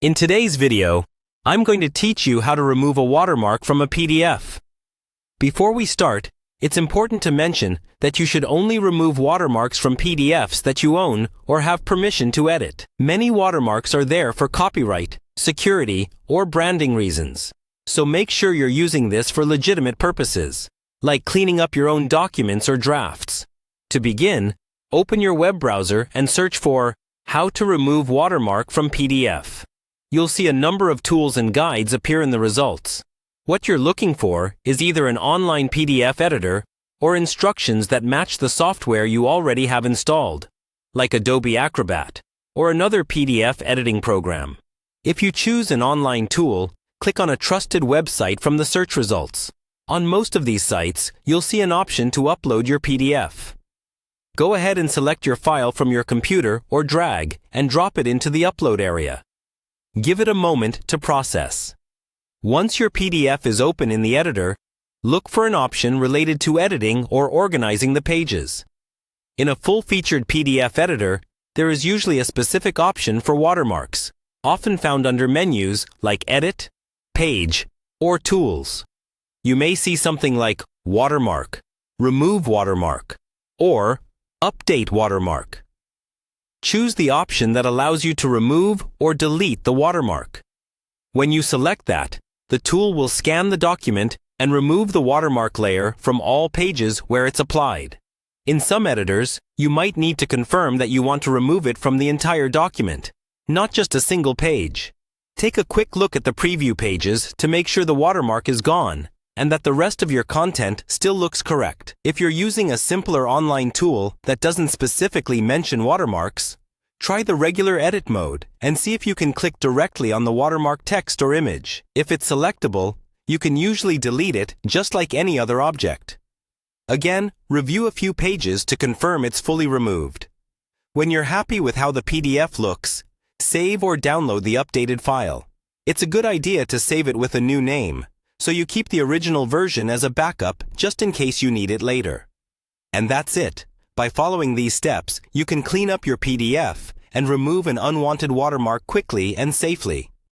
In today's video, I'm going to teach you how to remove a watermark from a PDF. Before we start, it's important to mention that you should only remove watermarks from PDFs that you own or have permission to edit. Many watermarks are there for copyright, security, or branding reasons. So make sure you're using this for legitimate purposes, like cleaning up your own documents or drafts. To begin, open your web browser and search for How to Remove Watermark from PDF. You'll see a number of tools and guides appear in the results. What you're looking for is either an online PDF editor or instructions that match the software you already have installed, like Adobe Acrobat or another PDF editing program. If you choose an online tool, click on a trusted website from the search results. On most of these sites, you'll see an option to upload your PDF. Go ahead and select your file from your computer or drag and drop it into the upload area. Give it a moment to process. Once your PDF is open in the editor, look for an option related to editing or organizing the pages. In a full-featured PDF editor, there is usually a specific option for watermarks, often found under menus like Edit, Page, or Tools. You may see something like Watermark, Remove Watermark, or Update Watermark. Choose the option that allows you to remove or delete the watermark. When you select that, the tool will scan the document and remove the watermark layer from all pages where it's applied. In some editors, you might need to confirm that you want to remove it from the entire document, not just a single page. Take a quick look at the preview pages to make sure the watermark is gone and that the rest of your content still looks correct. If you're using a simpler online tool that doesn't specifically mention watermarks, try the regular edit mode and see if you can click directly on the watermark text or image. If it's selectable, you can usually delete it just like any other object. Again, review a few pages to confirm it's fully removed. When you're happy with how the PDF looks, save or download the updated file. It's a good idea to save it with a new name, so you keep the original version as a backup just in case you need it later. And that's it. By following these steps, you can clean up your PDF and remove an unwanted watermark quickly and safely.